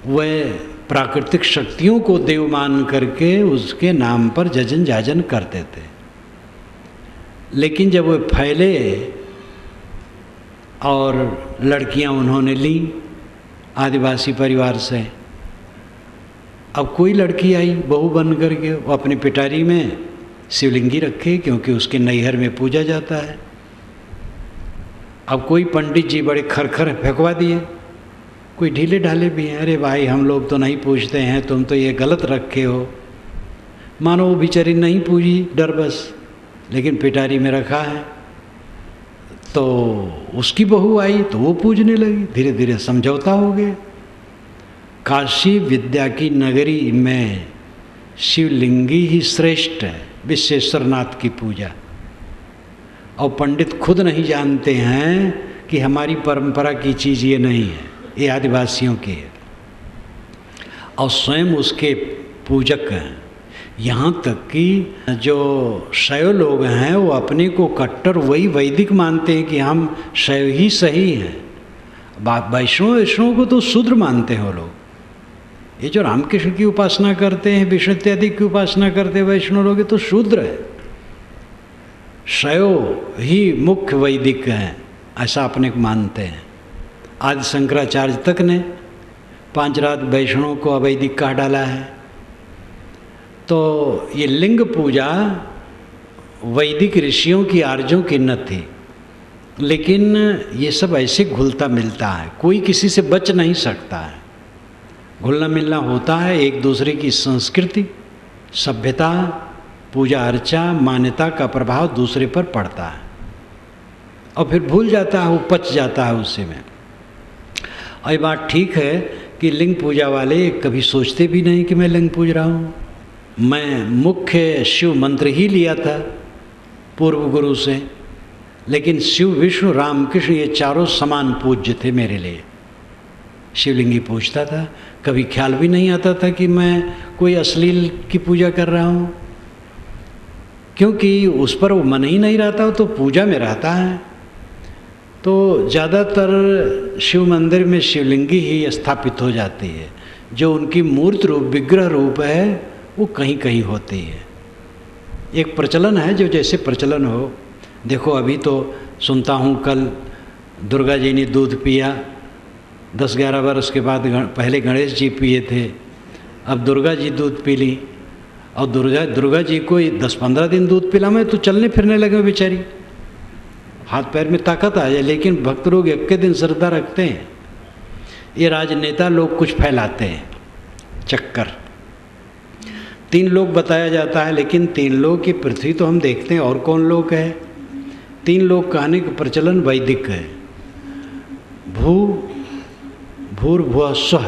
वह प्राकृतिक शक्तियों को देव मान करके उसके नाम पर जजन जाजन करते थे। लेकिन जब वे फैले और लड़कियां उन्होंने ली आदिवासी परिवार से, अब कोई लड़की आई बहू बन करके, वो अपनी पिटारी में शिवलिंगी रखे, क्योंकि उसके नैहर में पूजा जाता है। अब कोई पंडित जी बड़े खरखर फेंकवा दिए, कोई ढीले ढाले भी हैं, अरे भाई हम लोग तो नहीं पूछते हैं, तुम तो ये गलत रखे हो। मानो वो बेचारी नहीं पूजी, डर बस, लेकिन पिटारी में रखा है। तो उसकी बहू आई तो वो पूजने लगी, धीरे धीरे समझौता हो गया। काशी विद्या की नगरी में शिवलिंगी ही श्रेष्ठ है, विश्वेश्वरनाथ की पूजा। और पंडित खुद नहीं जानते हैं कि हमारी परंपरा की चीज़ ये नहीं है, ये आदिवासियों की है, और स्वयं उसके पूजक हैं। यहाँ तक कि जो शैव लोग हैं वो अपने को कट्टर वही वैदिक मानते हैं कि हम शैव ही सही हैं। वैष्णव को तो शूद्र मानते हैं वो लोग। ये जो रामकृष्ण की उपासना करते हैं, विष्णु इत्यादि की उपासना करते हैं वैष्णव लोग, तो शूद्र है। शैव ही मुख्य वैदिक हैं, ऐसा अपने को मानते हैं। आदि शंकराचार्य तक ने 5 रात वैष्णव को अवैदिक कहा डाला है। तो ये लिंग पूजा वैदिक ऋषियों की, आर्यों की न थी, लेकिन ये सब ऐसे घुलता मिलता है, कोई किसी से बच नहीं सकता है। घुलना मिलना होता है, एक दूसरे की संस्कृति, सभ्यता, पूजा अर्चा, मान्यता का प्रभाव दूसरे पर पड़ता है और फिर भूल जाता है, वो पच जाता है उसी में। और ये बात ठीक है कि लिंग पूजा वाले कभी सोचते भी नहीं कि मैं लिंग पूज रहा हूँ। मैं मुख्य शिव मंत्र ही लिया था पूर्व गुरु से, लेकिन शिव, विष्णु, राम, कृष्ण ये चारों समान पूज्य थे मेरे लिए। शिवलिंगी पूजता था, कभी ख्याल भी नहीं आता था कि मैं कोई अश्लील की पूजा कर रहा हूँ, क्योंकि उस पर वो मन ही नहीं रहता, तो पूजा में रहता है। तो ज़्यादातर शिव मंदिर में शिवलिंगी ही स्थापित हो जाती है। जो उनकी मूर्त रूप, विग्रह रूप है, वो कहीं कहीं होती है। एक प्रचलन है, जो जैसे प्रचलन हो। देखो अभी तो सुनता हूँ कल दुर्गा जी ने दूध पिया, 10-11 वर्ष के बाद। पहले गणेश जी पिए थे, अब दुर्गा जी दूध पी ली। और दुर्गा जी को 10-15 दिन दूध पिला मैं तो चलने फिरने लगे बेचारी, हाथ पैर में ताकत आ जाए। लेकिन भक्त लोग एक के दिन श्रद्धा रखते हैं। ये राजनेता लोग कुछ फैलाते हैं चक्कर। 3 लोग बताया जाता है, लेकिन 3 लोग की पृथ्वी तो हम देखते हैं, और कौन लोग है? 3 लोग कहने का प्रचलन वैदिक है। भूर्भुवः स्वः,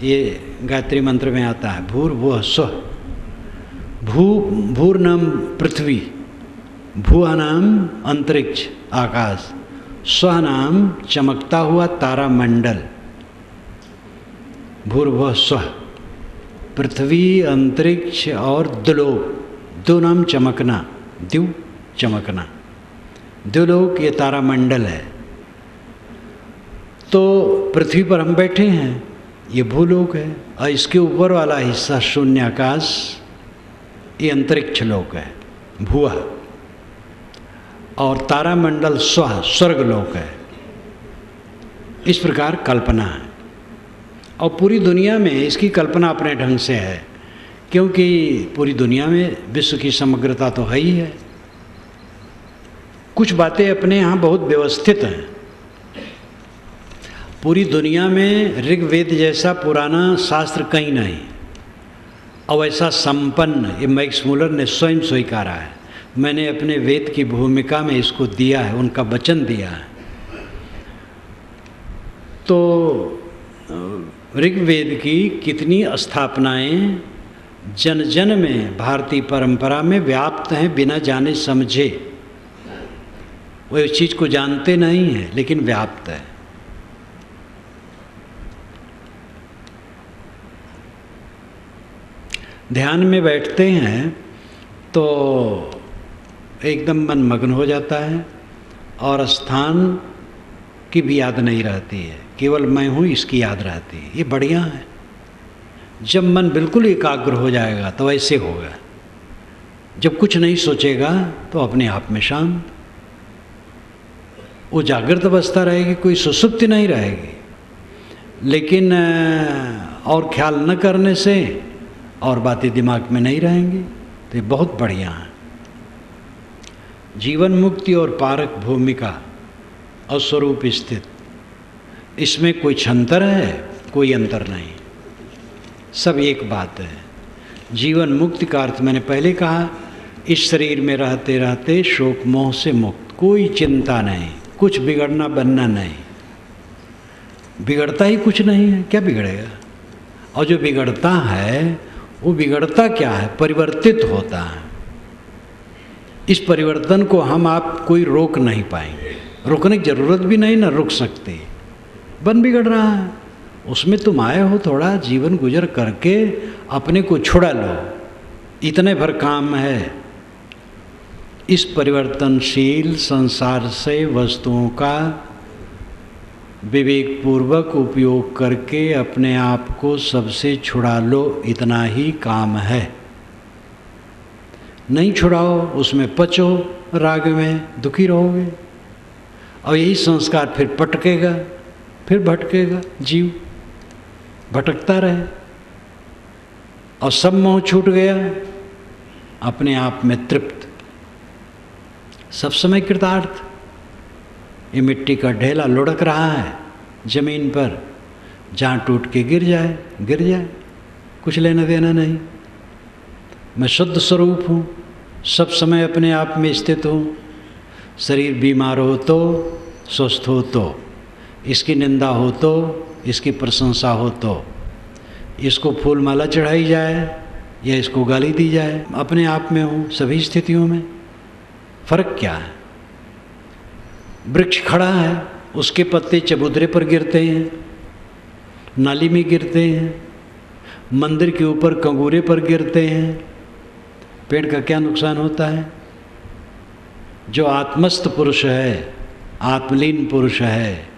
ये गायत्री मंत्र में आता है। भूर्भुवः स्वः। भूर नाम पृथ्वी, भुआ नाम अंतरिक्ष आकाश, स्व नाम चमकता हुआ तारा मंडल, भूर्भुव स्व, पृथ्वी अंतरिक्ष और द्युलोक, दो नाम चमकना, द्यू चमकना, द्युलोक ये तारा मंडल है। तो पृथ्वी पर हम बैठे हैं, ये भूलोक है, और इसके ऊपर वाला हिस्सा शून्याकाश ये अंतरिक्ष लोक है, भुआ, और तारामंडल स्वर्गलोक है। इस प्रकार कल्पना है, और पूरी दुनिया में इसकी कल्पना अपने ढंग से है, क्योंकि पूरी दुनिया में विश्व की समग्रता तो है ही है। कुछ बातें अपने यहाँ बहुत व्यवस्थित हैं। पूरी दुनिया में ऋग्वेद जैसा पुराना शास्त्र कहीं नहीं, और ऐसा संपन्न ये मैक्स मूलर ने स्वयं स्वीकारा है। मैंने अपने वेद की भूमिका में इसको दिया है, उनका वचन दिया है। तो ऋग्वेद की कितनी स्थापनाएं जन जन में भारतीय परंपरा में व्याप्त हैं, बिना जाने समझे। वो इस चीज़ को जानते नहीं हैं, लेकिन व्याप्त है। ध्यान में बैठते हैं तो एकदम मन मग्न हो जाता है, और स्थान की भी याद नहीं रहती है, केवल मैं हूँ इसकी याद रहती है। ये बढ़िया है। जब मन बिल्कुल एकाग्र हो जाएगा तो ऐसे होगा। जब कुछ नहीं सोचेगा तो अपने आप में शांत, वो जागृत अवस्था रहेगी, कोई सुसुप्ति नहीं रहेगी। लेकिन और ख्याल न करने से और बातें दिमाग में नहीं रहेंगी। तो ये बहुत बढ़िया है। जीवन मुक्ति और पारक भूमिका और स्वरूप स्थित, इसमें कोई छंतर है, कोई अंतर नहीं, सब एक बात है। जीवन मुक्ति का अर्थ मैंने पहले कहा, इस शरीर में रहते रहते शोक मोह से मुक्त, कोई चिंता नहीं, कुछ बिगड़ना बनना नहीं। बिगड़ता ही कुछ नहीं है, क्या बिगड़ेगा? और जो बिगड़ता है वो बिगड़ता क्या है? परिवर्तित होता है। इस परिवर्तन को हम आप कोई रोक नहीं पाएंगे, रोकने की जरूरत भी नहीं, ना रुक सकते। बन बिगड़ रहा है, उसमें तुम आए हो थोड़ा जीवन गुजर करके अपने को छुड़ा लो, इतने भर काम है। इस परिवर्तनशील संसार से वस्तुओं का विवेकपूर्वक उपयोग करके अपने आप को सबसे छुड़ा लो, इतना ही काम है। नहीं छुड़ाओ, उसमें पचो, राग में दुखी रहोगे, और यही संस्कार फिर पटकेगा, फिर भटकेगा, जीव भटकता रहे। और सब मोह छूट गया, अपने आप में तृप्त, सब समय कृतार्थ। ये मिट्टी का ढेला लुढ़क रहा है जमीन पर, जहाँ टूट के गिर जाए गिर जाए, कुछ लेना देना नहीं। मैं शुद्ध स्वरूप हूँ, सब समय अपने आप में स्थित हूँ। शरीर बीमार हो तो, स्वस्थ हो तो, इसकी निंदा हो तो, इसकी प्रशंसा हो तो, इसको फूल माला चढ़ाई जाए या इसको गाली दी जाए, अपने आप में हूँ सभी स्थितियों में। फर्क क्या है? वृक्ष खड़ा है, उसके पत्ते चबूतरे पर गिरते हैं, नाली में गिरते हैं, मंदिर के ऊपर कंगूरे पर गिरते हैं, पेड़ का क्या नुकसान होता है? जो आत्मस्थ पुरुष है, आत्मलीन पुरुष है,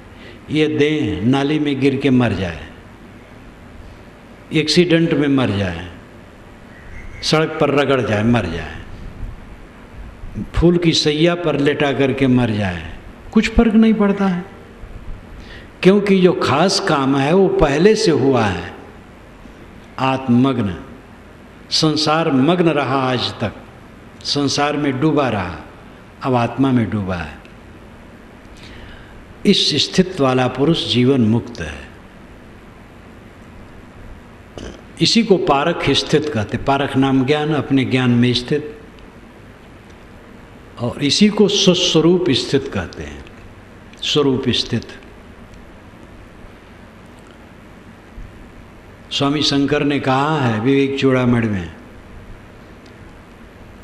ये देह नाली में गिर के मर जाए, एक्सीडेंट में मर जाए, सड़क पर रगड़ जाए मर जाए, फूल की सैया पर लेटा करके मर जाए, कुछ फर्क नहीं पड़ता है। क्योंकि जो खास काम है वो पहले से हुआ है। आत्मग्न, संसार मग्न रहा, आज तक संसार में डूबा रहा, अब आत्मा में डूबा है। इस स्थित वाला पुरुष जीवन मुक्त है। इसी को पारक स्थित कहते। पारक नाम ज्ञान, अपने ज्ञान में स्थित, और इसी को स्वस्वरूप स्थित कहते हैं। स्वरूप स्थित। स्वामी शंकर ने कहा है विवेक चूड़ामणि में,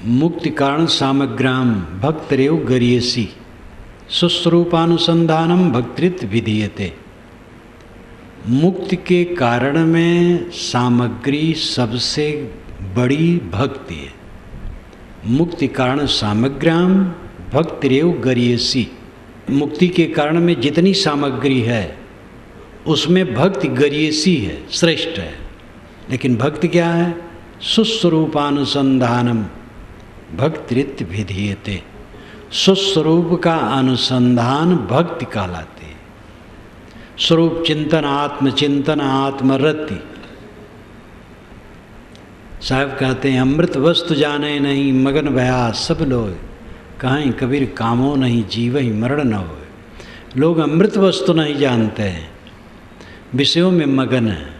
मुक्ति कारण सामग्राम भक्तरेव गरियसी सुस्वरूपानुसंधानम भक्तृत विधीयते। मुक्ति के कारण में सामग्री सबसे बड़ी भक्ति है। मुक्ति कारण सामग्राम भक्तिरेव गरियसी। मुक्ति के कारण में जितनी सामग्री है उसमें भक्ति गरियसी है, श्रेष्ठ है। लेकिन भक्ति क्या है? सुस्वरूपानुसंधानम भक्तिरित विधीयते। सुस्वरूप का अनुसंधान भक्ति कहलाते है। स्वरूप चिंतन, आत्मचिंतन, आत्मरति। साहब कहते हैं अमृत वस्तु जाने नहीं मगन भया सब लोग, कहीं कबीर कामो नहीं जीवहि मरण न हो। लोग अमृत वस्तु नहीं जानते हैं, विषयों में मगन है।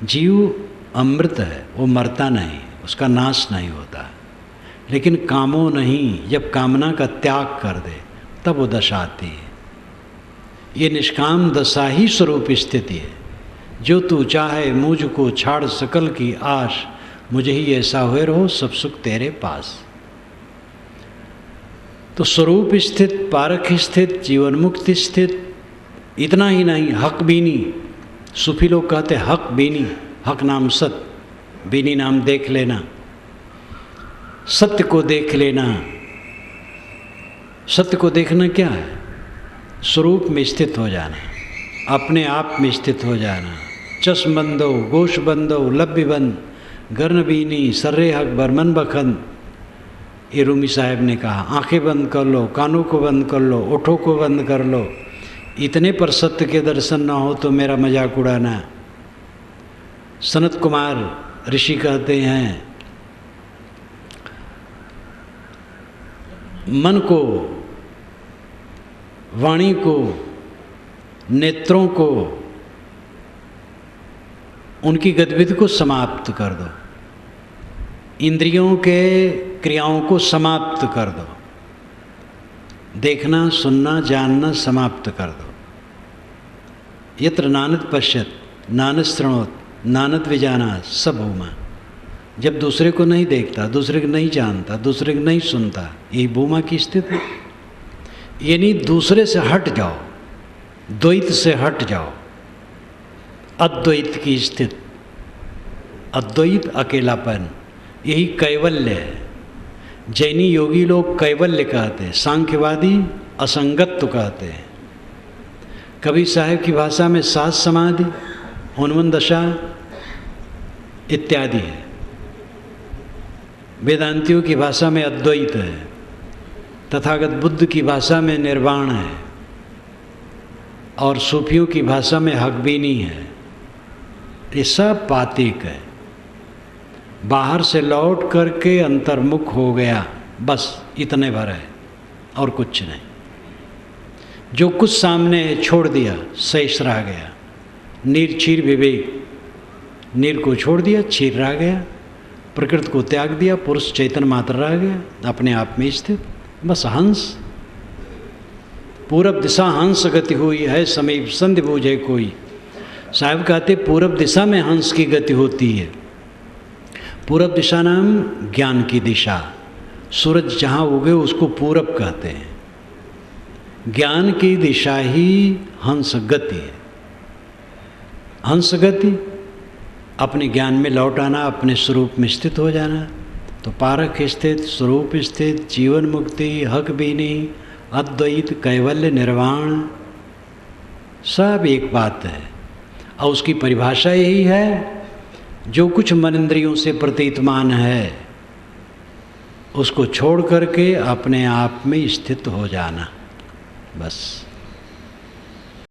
जीव अमृत है, वो मरता नहीं, उसका नाश नहीं होता। लेकिन कामो नहीं, जब कामना का त्याग कर दे तब वो दशा आती है। ये निष्काम दशा ही स्वरूप स्थिति है। जो तू चाहे मुझको छाड़ सकल की आश, मुझे ही ऐसा हुए रहो सब सुख तेरे पास। तो स्वरूप स्थित, पारख स्थित, जीवन मुक्ति स्थित, इतना ही नहीं हक बीनी। सूफी लोग कहते हक बीनी, हक नाम सत्य, बीनी नाम देख लेना, सत्य को देख लेना। सत्य को देखना क्या है? स्वरूप में स्थित हो जाना, अपने आप में स्थित हो जाना। चश्म बंदो, गोश बंदो, लब्य बंद, गर्न बीनी, सर्रे हक बरमन बखंद। ये रूमी साहब ने कहा, आंखें बंद कर लो, कानों को बंद कर लो, ओठों को बंद कर लो, इतने पर सत्य के दर्शन ना हो तो मेरा मजाक उड़ाना। सनत कुमार ऋषि कहते हैं, मन को, वाणी को, नेत्रों को, उनकी गतिविधि को समाप्त कर दो। इंद्रियों के क्रियाओं को समाप्त कर दो। देखना, सुनना, जानना समाप्त कर दो। यत्र नानद पश्यत, नानद शृणोत, नानद विजाना सब भूमा। जब दूसरे को नहीं देखता, दूसरे को नहीं जानता, दूसरे को नहीं सुनता, यही भूमा की स्थिति। यानी दूसरे से हट जाओ, द्वैत से हट जाओ, अद्वैत की स्थिति। अद्वैत अकेलापन, यही कैवल्य है। जैनी योगी लोग कैवल्य कहते हैं, सांख्यवादी असंगत्व कहते हैं। कबीर साहब की भाषा में सात समाधि, उन्मन दशा इत्यादि है। वेदांतियों की भाषा में अद्वैत है। तथागत बुद्ध की भाषा में निर्वाण है। और सूफियों की भाषा में हकबीनी है। ये सब पातिक है। बाहर से लौट करके अंतर्मुख हो गया, बस इतने भर है और कुछ नहीं। जो कुछ सामने है छोड़ दिया, शेष रह गया। नीर क्षीर विवेक, नीर को छोड़ दिया, क्षीर रह गया। प्रकृति को त्याग दिया, पुरुष चैतन्य मात्र रह गया, अपने आप में स्थित। बस हंस, पूरब दिशा हंस गति हुई है, समीप संधि बूझे कोई। साहब कहते पूरब दिशा में हंस की गति होती है। पूरब दिशा नाम ज्ञान की दिशा। सूरज जहाँ उगे उसको पूरब कहते हैं। ज्ञान की दिशा ही हंस गति है। हंस गति अपने ज्ञान में लौट आना, अपने स्वरूप में स्थित हो जाना। तो पारख स्थित, स्वरूप स्थित, जीवन मुक्ति, हक बीनी, अद्वैत, कैवल्य, निर्वाण, सब एक बात है। और उसकी परिभाषा यही है, जो कुछ मन इंद्रियों से प्रतीतमान है उसको छोड़ करके अपने आप में स्थित हो जाना, बस।